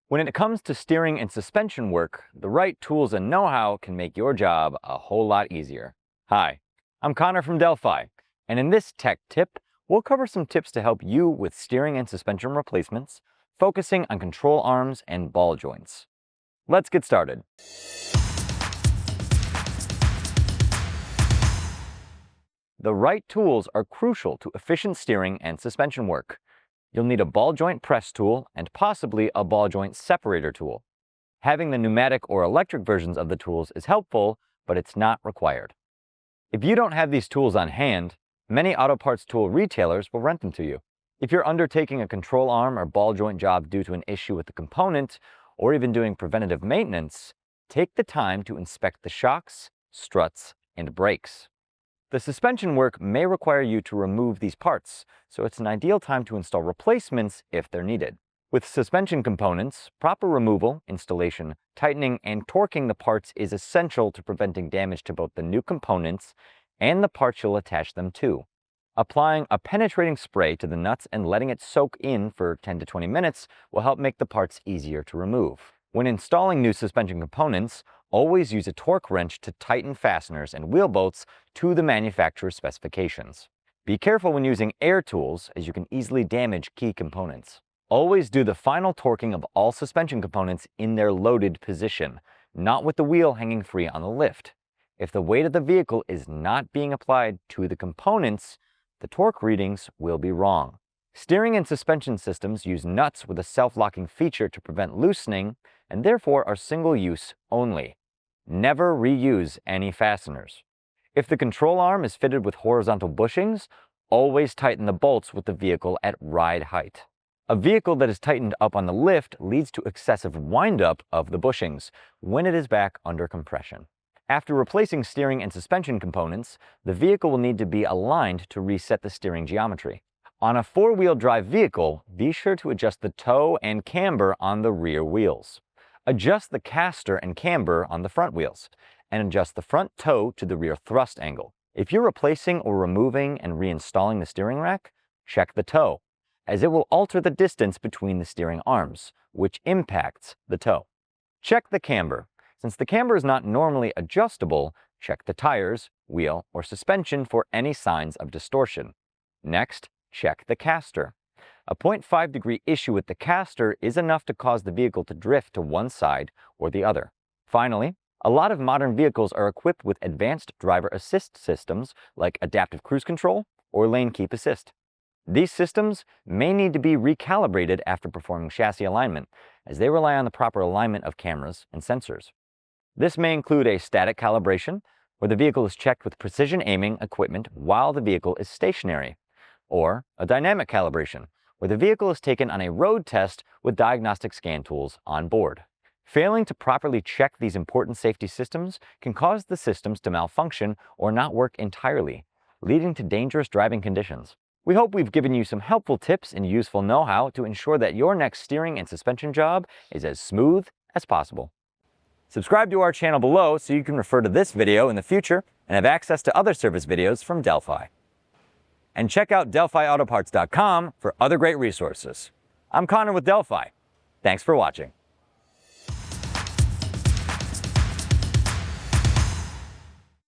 When it comes to steering and suspension work, the right tools and know-how can make your job a whole lot easier. Hi, I'm Connor from Delphi, and in this tech tip, we'll cover some tips to help you with steering and suspension replacements, focusing on control arms and ball joints. Let's get started. The right tools are crucial to efficient steering and suspension work. You'll need a ball joint press tool and possibly a ball joint separator tool. Having the pneumatic or electric versions of the tools is helpful, but it's not required. If you don't have these tools on hand, many auto parts tool retailers will rent them to you. If you're undertaking a control arm or ball joint job due to an issue with the component, or even doing preventative maintenance, take the time to inspect the shocks, struts, and brakes. The suspension work may require you to remove these parts, so it's an ideal time to install replacements if they're needed. With suspension components, proper removal, installation, tightening, and torquing the parts is essential to preventing damage to both the new components and the parts you'll attach them to. Applying a penetrating spray to the nuts and letting it soak in for 10 to 20 minutes will help make the parts easier to remove. When installing new suspension components, always use a torque wrench to tighten fasteners and wheel bolts to the manufacturer's specifications. Be careful when using air tools, as you can easily damage key components. Always do the final torquing of all suspension components in their loaded position, not with the wheel hanging free on the lift. If the weight of the vehicle is not being applied to the components, the torque readings will be wrong. Steering and suspension systems use nuts with a self-locking feature to prevent loosening and therefore are single-use only. Never reuse any fasteners. If the control arm is fitted with horizontal bushings, always tighten the bolts with the vehicle at ride height. A vehicle that is tightened up on the lift leads to excessive wind-up of the bushings when it is back under compression. After replacing steering and suspension components, the vehicle will need to be aligned to reset the steering geometry. On a four-wheel drive vehicle, be sure to adjust the toe and camber on the rear wheels. Adjust the caster and camber on the front wheels, and adjust the front toe to the rear thrust angle. If you're replacing or removing and reinstalling the steering rack, check the toe, as it will alter the distance between the steering arms, which impacts the toe. Check the camber. Since the camber is not normally adjustable, check the tires, wheel, or suspension for any signs of distortion. Next, check the caster. A 0.5 degree issue with the caster is enough to cause the vehicle to drift to one side or the other. Finally, a lot of modern vehicles are equipped with advanced driver assist systems like adaptive cruise control or lane keep assist. These systems may need to be recalibrated after performing chassis alignment, as they rely on the proper alignment of cameras and sensors. This may include a static calibration, where the vehicle is checked with precision aiming equipment while the vehicle is stationary, or a dynamic calibration, where the vehicle is taken on a road test with diagnostic scan tools on board. Failing to properly check these important safety systems can cause the systems to malfunction or not work entirely, leading to dangerous driving conditions. We hope we've given you some helpful tips and useful know-how to ensure that your next steering and suspension job is as smooth as possible. Subscribe to our channel below so you can refer to this video in the future and have access to other service videos from Delphi. And check out DelphiAutoparts.com for other great resources. I'm Connor with Delphi. Thanks for watching.